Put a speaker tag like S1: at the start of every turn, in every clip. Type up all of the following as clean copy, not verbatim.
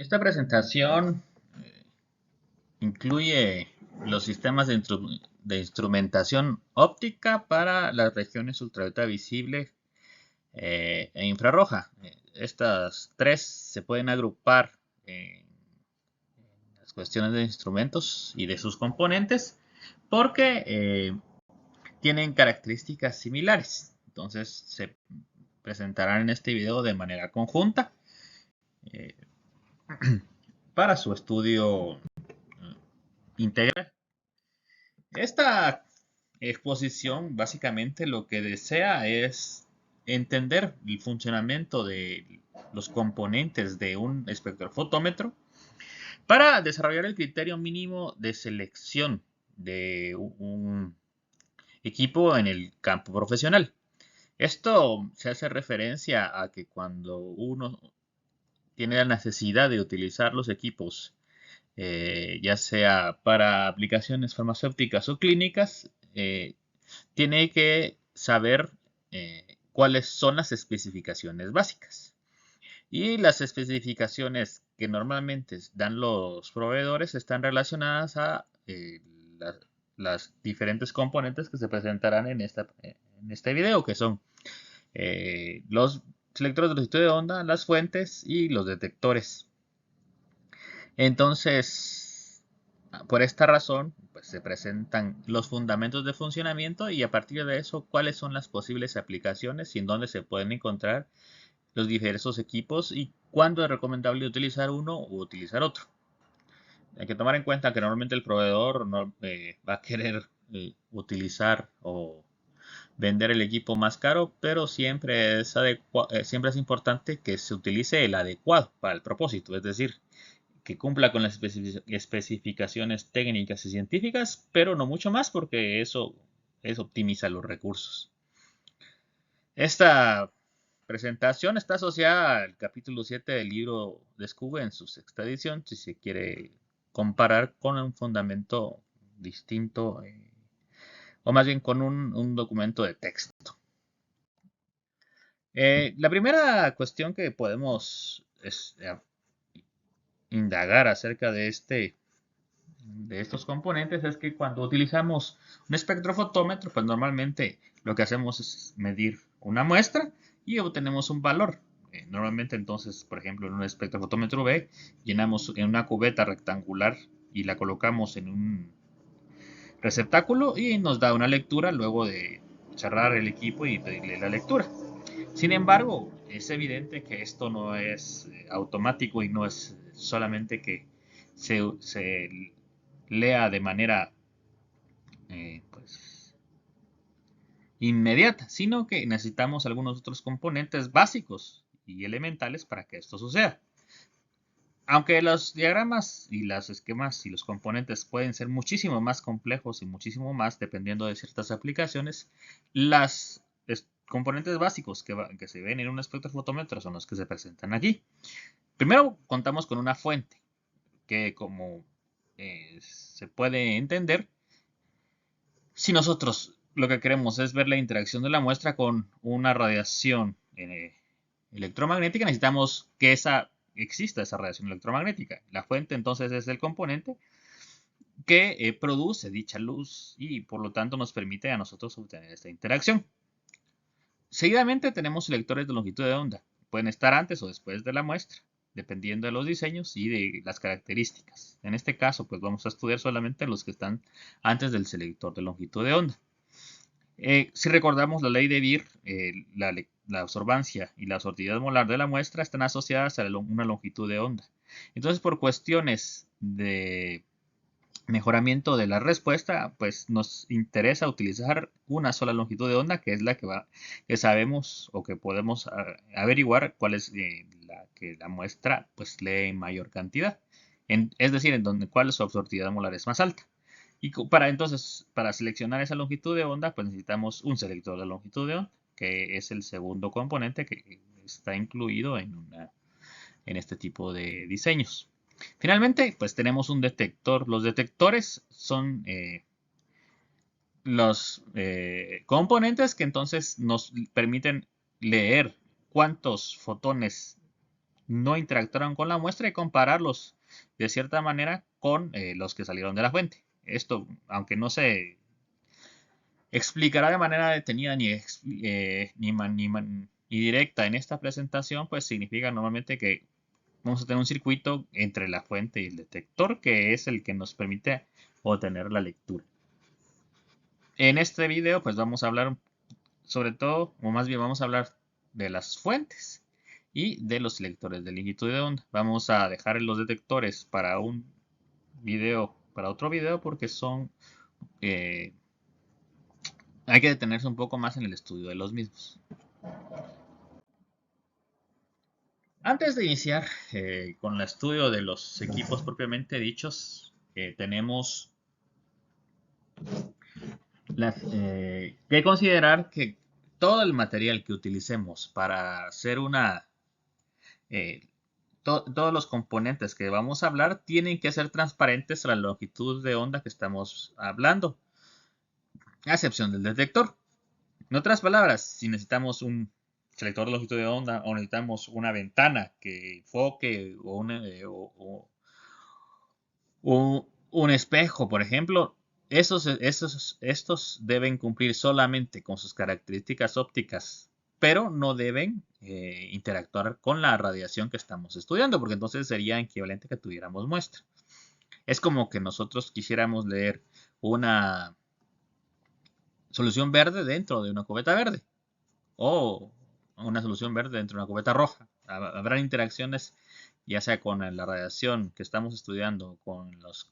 S1: Esta presentación incluye los sistemas de instrumentación óptica para las regiones ultravioleta visible e infrarroja. Estas tres se pueden agrupar en las cuestiones de instrumentos y de sus componentes porque tienen características similares. Entonces se presentarán en este video de manera conjunta eh, para su estudio integral. Esta exposición básicamente lo que desea es entender el funcionamiento de los componentes de un espectrofotómetro para desarrollar el criterio mínimo de selección de un equipo en el campo profesional. Esto se hace referencia a que cuando uno tiene la necesidad de utilizar los equipos, ya sea para aplicaciones farmacéuticas o clínicas, tiene que saber cuáles son las especificaciones básicas. Y las especificaciones que normalmente dan los proveedores están relacionadas a las diferentes componentes que se presentarán en este video, que son los selectores de longitud de onda, las fuentes y los detectores. Entonces, por esta razón, pues, se presentan los fundamentos de funcionamiento y a partir de eso, cuáles son las posibles aplicaciones y en dónde se pueden encontrar los diversos equipos y cuándo es recomendable utilizar uno u utilizar otro. Hay que tomar en cuenta que normalmente el proveedor no, va a querer utilizar o vender el equipo más caro, pero siempre es importante que se utilice el adecuado para el propósito, es decir, que cumpla con las especificaciones técnicas y científicas, pero no mucho más porque eso optimiza los recursos. Esta presentación está asociada al capítulo 7 del libro Descubre en su sexta edición, si se quiere comparar con un fundamento distinto, o más bien con un documento de texto. La primera cuestión que podemos indagar acerca de estos componentes es que cuando utilizamos un espectrofotómetro, pues normalmente lo que hacemos es medir una muestra y obtenemos un valor. Normalmente entonces, por ejemplo, en un espectrofotómetro B, llenamos en una cubeta rectangular y la colocamos en un receptáculo y nos da una lectura luego de cerrar el equipo y pedirle la lectura. Sin embargo, es evidente que esto no es automático y no es solamente que se lea de manera pues, inmediata, sino que necesitamos algunos otros componentes básicos y elementales para que esto suceda. Aunque los diagramas y los esquemas y los componentes pueden ser muchísimo más complejos y muchísimo más dependiendo de ciertas aplicaciones, los componentes básicos que se ven en un espectrofotómetro son los que se presentan aquí. Primero contamos con una fuente que, como se puede entender, si nosotros lo que queremos es ver la interacción de la muestra con una radiación electromagnética, necesitamos que exista esa radiación electromagnética. La fuente entonces es el componente que produce dicha luz y por lo tanto nos permite a nosotros obtener esta interacción. Seguidamente tenemos selectores de longitud de onda. Pueden estar antes o después de la muestra, dependiendo de los diseños y de las características. En este caso, pues vamos a estudiar solamente los que están antes del selector de longitud de onda. Si recordamos la ley de Beer, la absorbancia y la sortidad molar de la muestra están asociadas a una longitud de onda. Entonces, por cuestiones de mejoramiento de la respuesta, pues nos interesa utilizar una sola longitud de onda, que es la que sabemos o que podemos averiguar cuál es la que la muestra pues lee en mayor cantidad. Es decir, cuál su absortividad molar es más alta. Y para seleccionar esa longitud de onda, pues necesitamos un selector de longitud de onda, que es el segundo componente que está incluido en este tipo de diseños. Finalmente, pues tenemos un detector. Los detectores son los componentes que entonces nos permiten leer cuántos fotones no interactuaron con la muestra y compararlos de cierta manera con los que salieron de la fuente. Esto, aunque no se explicará de manera detenida ni directa en esta presentación, pues significa normalmente que vamos a tener un circuito entre la fuente y el detector, que es el que nos permite obtener la lectura. En este video, pues vamos a hablar sobre todo, o más bien vamos a hablar de las fuentes y de los lectores de longitud de onda. Vamos a dejar los detectores para un video, para otro video, porque son hay que detenerse un poco más en el estudio de los mismos. Antes de iniciar con el estudio de los equipos propiamente dichos, tenemos que considerar que todo el material que utilicemos para hacer eh, todos los componentes que vamos a hablar tienen que ser transparentes a la longitud de onda que estamos hablando, a excepción del detector. En otras palabras, si necesitamos un selector de longitud de onda o necesitamos una ventana que enfoque o un espejo, por ejemplo, estos deben cumplir solamente con sus características ópticas, pero no deben interactuar con la radiación que estamos estudiando, porque entonces sería equivalente que tuviéramos muestra. Es como que nosotros quisiéramos leer una solución verde dentro de una cubeta verde o una solución verde dentro de una cubeta roja. Habrá interacciones ya sea con la radiación que estamos estudiando, con las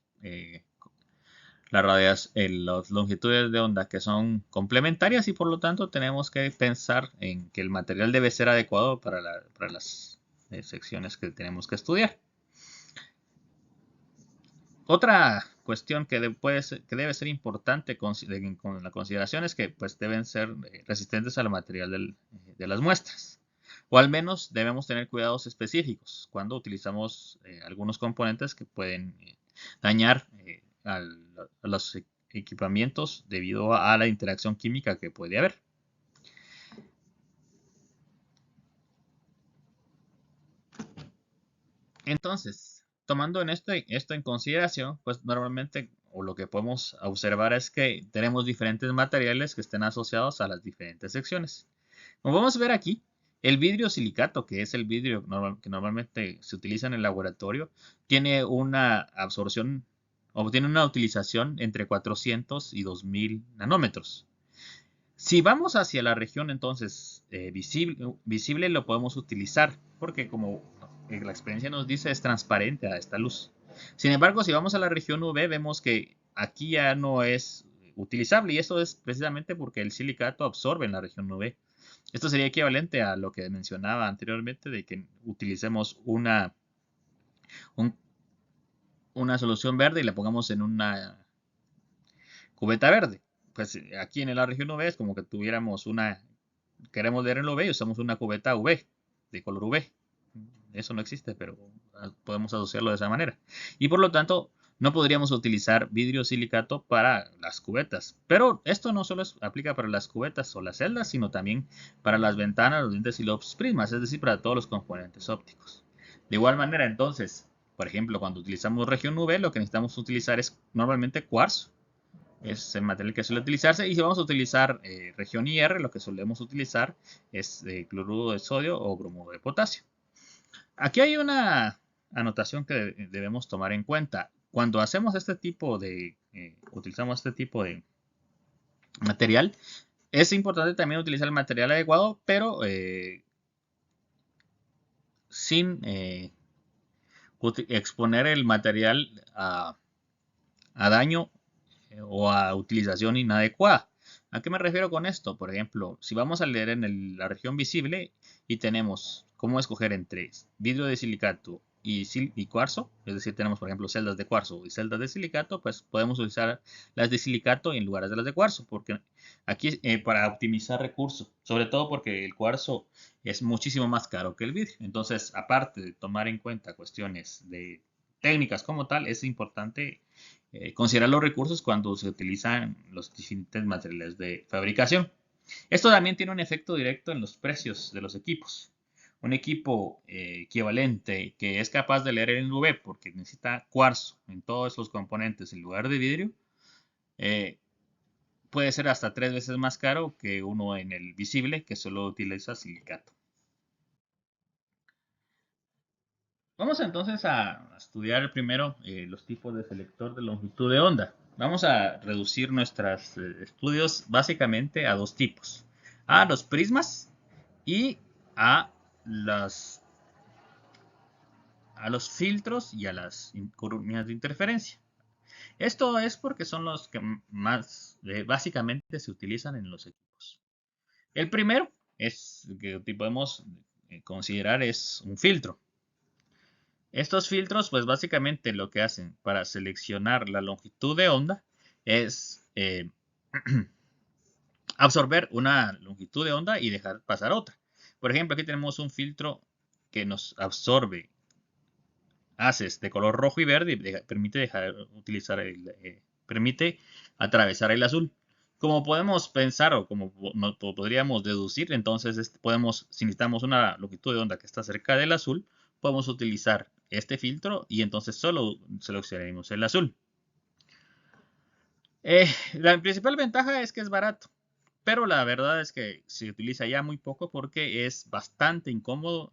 S1: longitudes de onda que son complementarias y por lo tanto tenemos que pensar en que el material debe ser adecuado para las secciones que tenemos que estudiar. Otra cuestión que debe ser importante con la consideración es que pues, deben ser resistentes al material de las muestras. O al menos debemos tener cuidados específicos cuando utilizamos algunos componentes que pueden dañar a los equipamientos debido a la interacción química que puede haber. Entonces, tomando esto en consideración, pues normalmente o lo que podemos observar es que tenemos diferentes materiales que estén asociados a las diferentes secciones. Como vamos a ver aquí, el vidrio silicato, que es el vidrio que normalmente se utiliza en el laboratorio, tiene una absorción o tiene una utilización entre 400 y 2000 nanómetros. Si vamos hacia la región entonces visible lo podemos utilizar porque como la experiencia nos dice es transparente a esta luz. Sin embargo, si vamos a la región UV vemos que aquí ya no es utilizable y eso es precisamente porque el silicato absorbe en la región UV. Esto sería equivalente a lo que mencionaba anteriormente de que utilicemos una solución verde y la pongamos en una cubeta verde. Pues aquí en la región UV es como que tuviéramos queremos leer en el UV y usamos una cubeta UV, de color UV. Eso no existe, pero podemos asociarlo de esa manera. Y por lo tanto, no podríamos utilizar vidrio silicato para las cubetas. Pero esto no solo aplica para las cubetas o las celdas, sino también para las ventanas, los lentes y los prismas, es decir, para todos los componentes ópticos. De igual manera, entonces, por ejemplo, cuando utilizamos región UV, lo que necesitamos utilizar es normalmente cuarzo. Es el material que suele utilizarse. Y si vamos a utilizar región IR, lo que solemos utilizar es cloruro de sodio o bromuro de potasio. Aquí hay una anotación que debemos tomar en cuenta. Cuando hacemos utilizamos este tipo de material, es importante también utilizar el material adecuado, pero sin exponer el material a daño o a utilización inadecuada. ¿A qué me refiero con esto? Por ejemplo, si vamos a leer en la región visible y tenemos cómo escoger entre vidrio de silicato y cuarzo, es decir, tenemos por ejemplo celdas de cuarzo y celdas de silicato, pues podemos utilizar las de silicato en lugar de las de cuarzo, porque aquí para optimizar recursos, sobre todo porque el cuarzo es muchísimo más caro que el vidrio. Entonces, aparte de tomar en cuenta cuestiones de técnicas como tal, es importante considerar los recursos cuando se utilizan los diferentes materiales de fabricación. Esto también tiene un efecto directo en los precios de los equipos. un equipo equivalente que es capaz de leer el UV porque necesita cuarzo en todos los componentes en lugar de vidrio, eh, puede ser hasta 3 veces más caro que uno en el visible que solo utiliza silicato. Vamos entonces a estudiar primero los tipos de selector de longitud de onda. Vamos a reducir nuestros estudios básicamente a dos tipos: a los prismas y a las a los filtros y a las columnas de interferencia. Esto es porque son los que más básicamente se utilizan en los equipos. El primero es que podemos considerar es un filtro. Estos filtros, pues básicamente lo que hacen para seleccionar la longitud de onda es absorber una longitud de onda y dejar pasar otra. Por ejemplo, aquí tenemos un filtro que nos absorbe haces de color rojo y verde y permite atravesar el azul. Como podemos pensar o como podríamos deducir, entonces si necesitamos una longitud de onda que está cerca del azul, podemos utilizar este filtro y entonces solo seleccionaremos el azul. La principal ventaja es que es barato, pero la verdad es que se utiliza ya muy poco porque es bastante incómodo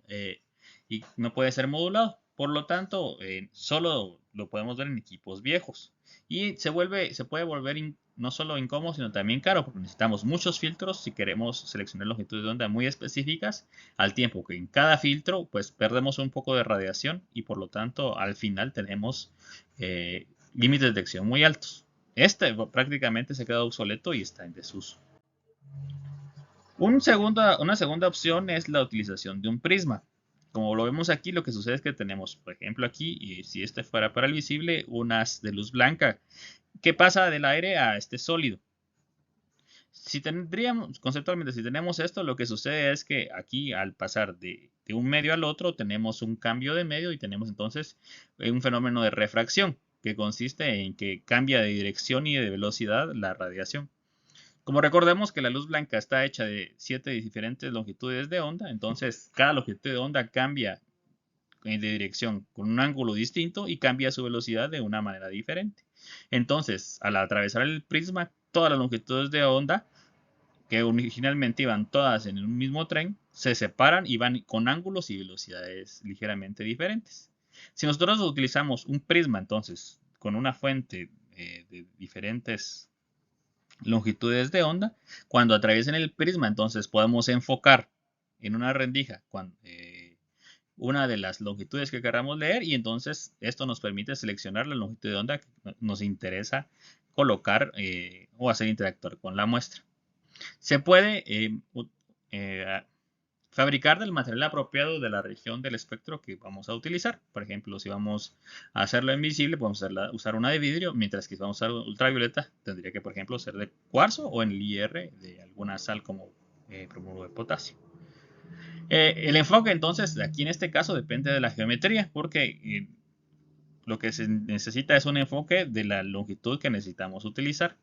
S1: y no puede ser modulado. Por lo tanto, solo lo podemos ver en equipos viejos. Y se puede volver no solo incómodo, sino también caro, porque necesitamos muchos filtros si queremos seleccionar longitudes de onda muy específicas, al tiempo que en cada filtro pues perdemos un poco de radiación y por lo tanto al final tenemos límites de detección muy altos. Este prácticamente se queda obsoleto y está en desuso. Una segunda opción es la utilización de un prisma. Como lo vemos aquí, lo que sucede es que tenemos, por ejemplo, aquí, y si este fuera para el visible, un haz de luz blanca que pasa del aire a este sólido. Conceptualmente, si tenemos esto, lo que sucede es que aquí al pasar de un medio al otro, tenemos un cambio de medio y tenemos entonces un fenómeno de refracción, que consiste en que cambia de dirección y de velocidad la radiación. Como recordemos que la luz blanca está hecha de 7 diferentes longitudes de onda, entonces cada longitud de onda cambia de dirección con un ángulo distinto y cambia su velocidad de una manera diferente. Entonces, al atravesar el prisma, todas las longitudes de onda, que originalmente iban todas en un mismo tren, se separan y van con ángulos y velocidades ligeramente diferentes. Si nosotros utilizamos un prisma, entonces, con una fuente de diferentes longitudes de onda, cuando atraviesen el prisma, entonces podemos enfocar en una rendija una de las longitudes que queramos leer y entonces esto nos permite seleccionar la longitud de onda que nos interesa colocar o hacer interactuar con la muestra. Se puede fabricar del material apropiado de la región del espectro que vamos a utilizar. Por ejemplo, si vamos a hacerlo invisible, podemos usar una de vidrio, mientras que si vamos a usar ultravioleta, tendría que, por ejemplo, ser de cuarzo o en el IR de alguna sal como bromuro de potasio. El enfoque, entonces, aquí en este caso depende de la geometría, porque lo que se necesita es un enfoque de la longitud que necesitamos utilizar.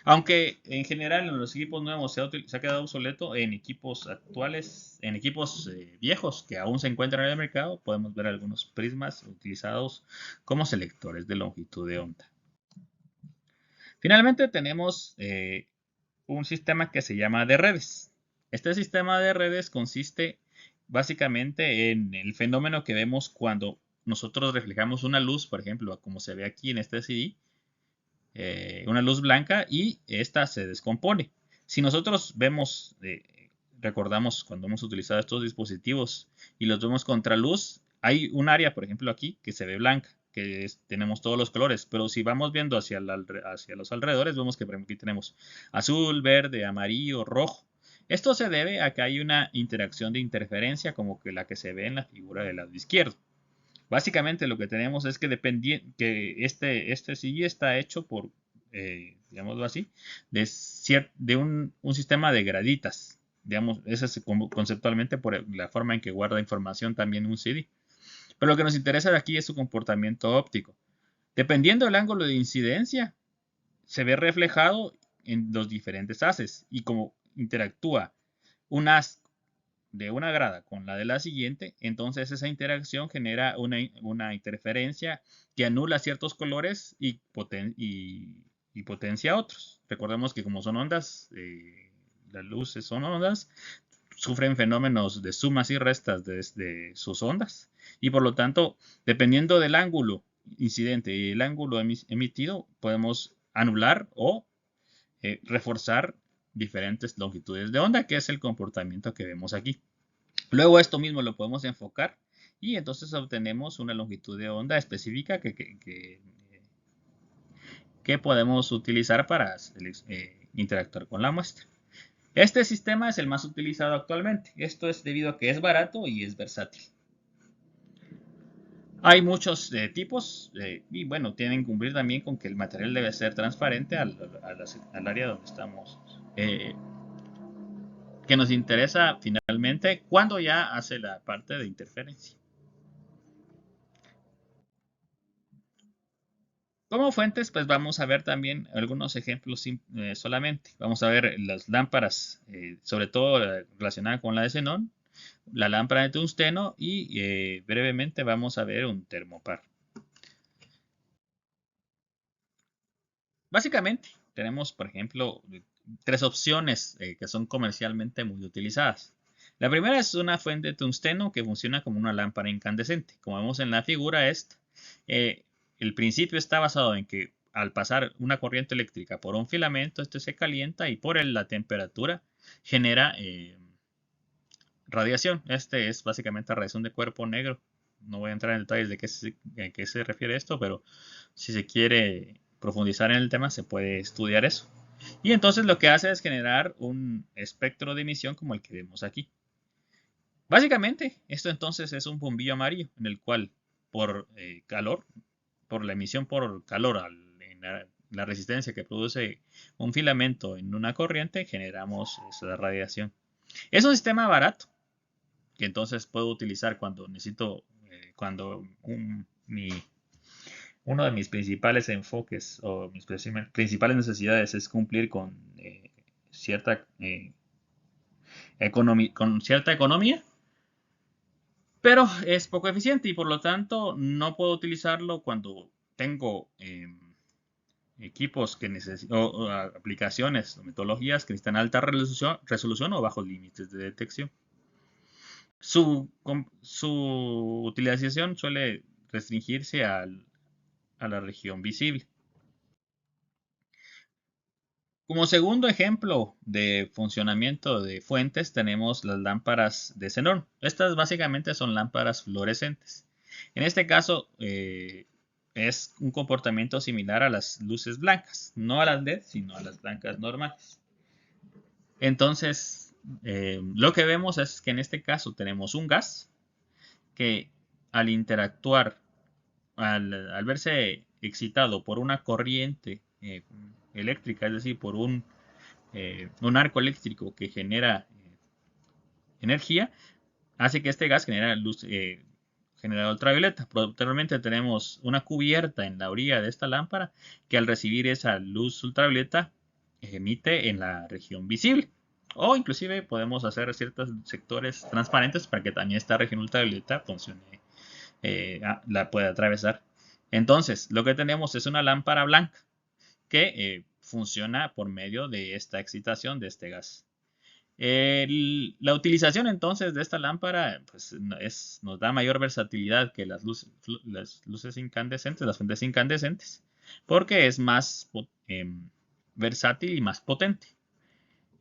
S1: Aunque en general en los equipos nuevos se ha quedado obsoleto, en equipos actuales, en equipos viejos que aún se encuentran en el mercado, podemos ver algunos prismas utilizados como selectores de longitud de onda. Finalmente tenemos un sistema que se llama de redes. Este sistema de redes consiste básicamente en el fenómeno que vemos cuando nosotros reflejamos una luz, por ejemplo, como se ve aquí en este CD, una luz blanca y esta se descompone. Si nosotros recordamos cuando hemos utilizado estos dispositivos y los vemos contra luz, hay un área, por ejemplo, aquí que se ve blanca, tenemos todos los colores, pero si vamos viendo hacia los alrededores, vemos que por ejemplo, aquí tenemos azul, verde, amarillo, rojo. Esto se debe a que hay una interacción de interferencia como que la que se ve en la figura del lado izquierdo. Básicamente lo que tenemos es que este sí está hecho por, digámoslo así, de un sistema de graditas. Digamos, eso es conceptualmente por la forma en que guarda información también un CD. Pero lo que nos interesa de aquí es su comportamiento óptico. Dependiendo del ángulo de incidencia, se ve reflejado en los diferentes haces y como interactúa un haz de una grada con la de la siguiente, entonces esa interacción genera una interferencia que anula ciertos colores y potencia otros. Recordemos que como son ondas, las luces son ondas, sufren fenómenos de sumas y restas de sus ondas. Y por lo tanto, dependiendo del ángulo incidente y el ángulo emitido, podemos anular o reforzar diferentes longitudes de onda, que es el comportamiento que vemos aquí. Luego esto mismo lo podemos enfocar y entonces obtenemos una longitud de onda específica que podemos utilizar para interactuar con la muestra. Este sistema es el más utilizado actualmente. Esto es debido a que es barato y es versátil. Hay muchos tipos y bueno, tienen que cumplir también con que el material debe ser transparente al área donde estamos, que nos interesa finalmente cuando ya hace la parte de interferencia. Como fuentes, pues vamos a ver también algunos ejemplos solamente. Vamos a ver las lámparas, sobre todo relacionadas con la de xenón, la lámpara de tungsteno y brevemente vamos a ver un termopar. Básicamente, tenemos, por ejemplo, tres opciones que son comercialmente muy utilizadas. La primera es una fuente de tungsteno que funciona como una lámpara incandescente. Como vemos en la figura esta, el principio está basado en que al pasar una corriente eléctrica por un filamento, este se calienta y por la temperatura genera radiación. Este es básicamente radiación de cuerpo negro. No voy a entrar en detalles de qué se refiere esto, pero si se quiere profundizar en el tema, se puede estudiar eso. Y entonces lo que hace es generar un espectro de emisión como el que vemos aquí. Básicamente, esto entonces es un bombillo amarillo en el cual por calor, por la emisión por calor en la resistencia que produce un filamento en una corriente, generamos esa radiación. Es un sistema barato que entonces puedo utilizar cuando necesito, cuando uno de mis principales enfoques o mis principales necesidades es cumplir con con cierta economía, pero es poco eficiente y por lo tanto no puedo utilizarlo cuando tengo equipos que necesitan o aplicaciones o metodologías que necesitan alta resolución o bajos límites de detección. Su utilización suele restringirse a la región visible. Como segundo ejemplo de funcionamiento de fuentes tenemos las lámparas de xenón. Estas básicamente son lámparas fluorescentes. En este caso es un comportamiento similar a las luces blancas, no a las LED, sino a las blancas normales. Entonces, lo que vemos es que en este caso tenemos un gas que al interactuar, al verse excitado por una corriente eléctrica, es decir, por un arco eléctrico que genera energía, hace que este gas genere luz, genera ultravioleta. Posteriormente tenemos una cubierta en la orilla de esta lámpara que al recibir esa luz ultravioleta emite en la región visible. O inclusive podemos hacer ciertos sectores transparentes para que también esta región ultravioleta funcione, la pueda atravesar. Entonces, lo que tenemos es una lámpara blanca que funciona por medio de esta excitación de este gas. La utilización entonces de esta lámpara pues, nos da mayor versatilidad que las luces incandescentes, las fuentes incandescentes, porque es más versátil y más potente.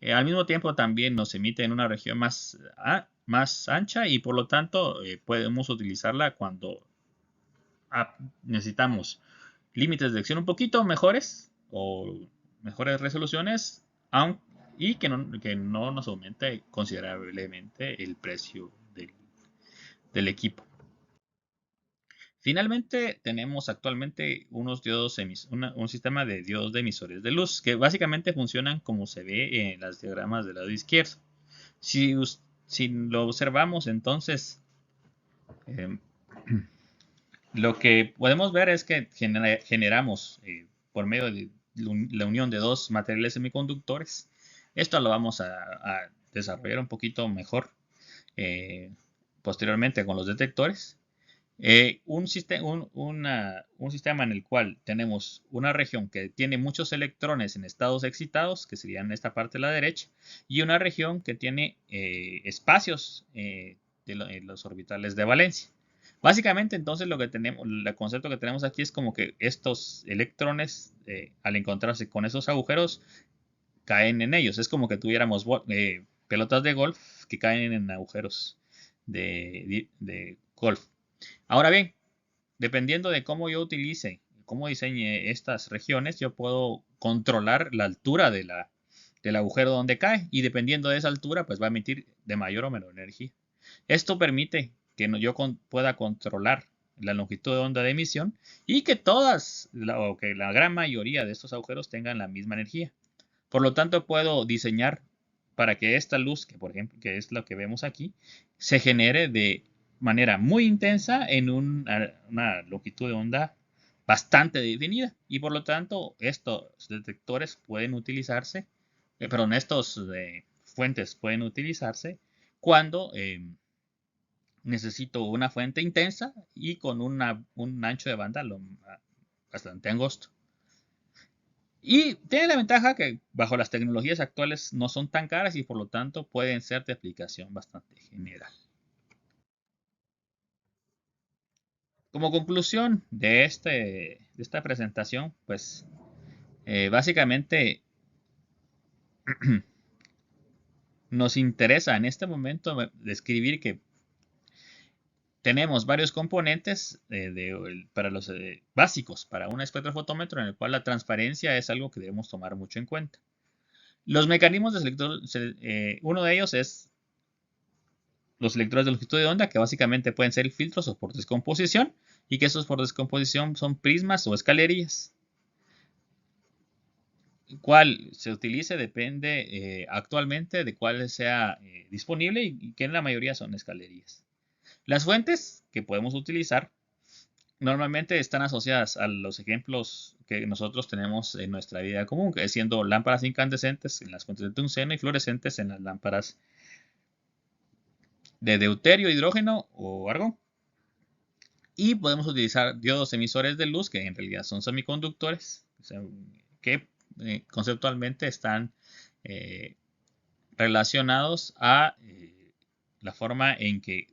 S1: Al mismo tiempo también nos emite en una región más ancha y por lo tanto podemos utilizarla cuando necesitamos límites de detección un poquito mejores o mejores resoluciones y que no nos aumente considerablemente el precio del equipo. Finalmente tenemos actualmente un sistema de diodos de emisores de luz que básicamente funcionan como se ve en los diagramas del lado izquierdo. Si lo observamos entonces, lo que podemos ver es que generamos por medio de la unión de dos materiales semiconductores. Esto lo vamos a desarrollar un poquito mejor posteriormente con los detectores. Un sistema en el cual tenemos una región que tiene muchos electrones en estados excitados, que serían esta parte de la derecha, y una región que tiene espacios en los orbitales de valencia. Básicamente, entonces, lo que tenemos, el concepto que tenemos aquí es como que estos electrones, al encontrarse con esos agujeros, caen en ellos. Es como que tuviéramos pelotas de golf que caen en agujeros de golf. Ahora bien, dependiendo de cómo yo utilice, cómo diseñe estas regiones, yo puedo controlar la altura del agujero donde cae, y dependiendo de esa altura, pues va a emitir de mayor o menor energía. Esto permite que yo pueda controlar la longitud de onda de emisión y que o que la gran mayoría de estos agujeros tengan la misma energía. Por lo tanto, puedo diseñar para que esta luz, que por ejemplo, que es lo que vemos aquí, se genere de manera muy intensa en una longitud de onda bastante definida. Y por lo tanto, estos detectores pueden utilizarse, perdón, estos fuentes pueden utilizarse cuando necesito una fuente intensa y con un ancho de banda bastante angosto. Y tiene la ventaja que bajo las tecnologías actuales no son tan caras y por lo tanto pueden ser de aplicación bastante general. Como conclusión de esta presentación, pues básicamente nos interesa en este momento describir que tenemos varios componentes para los básicos para un espectrofotómetro, en el cual la transparencia es algo que debemos tomar mucho en cuenta. Los mecanismos de selector, uno de ellos es los selectores de longitud de onda, que básicamente pueden ser filtros o por descomposición, y que esos por descomposición son prismas o escalerías. Cuál se utilice depende actualmente de cuál sea disponible, y que en la mayoría son escalerías. Las fuentes que podemos utilizar normalmente están asociadas a los ejemplos que nosotros tenemos en nuestra vida común, que es siendo lámparas incandescentes en las fuentes de tungsteno y fluorescentes en las lámparas de deuterio, hidrógeno o argón. Y podemos utilizar diodos emisores de luz, que en realidad son semiconductores, que conceptualmente están relacionados a la forma en que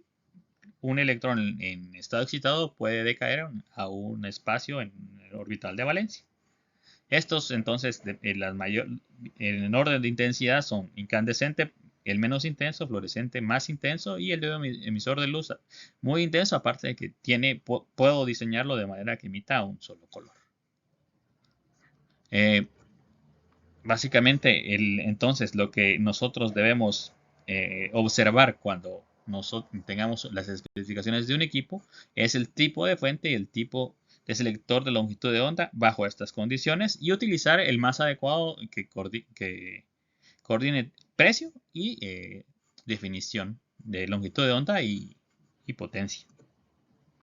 S1: un electrón en estado excitado puede decaer a un espacio en el orbital de valencia. Estos entonces en orden de intensidad son incandescente, el menos intenso, fluorescente más intenso, y el diodo emisor de luz muy intenso, aparte de que puedo diseñarlo de manera que emita un solo color. Básicamente, entonces lo que nosotros debemos observar cuando tengamos las especificaciones de un equipo es el tipo de fuente y el tipo de selector de longitud de onda bajo estas condiciones, y utilizar el más adecuado que coordine precio y definición de longitud de onda y potencia.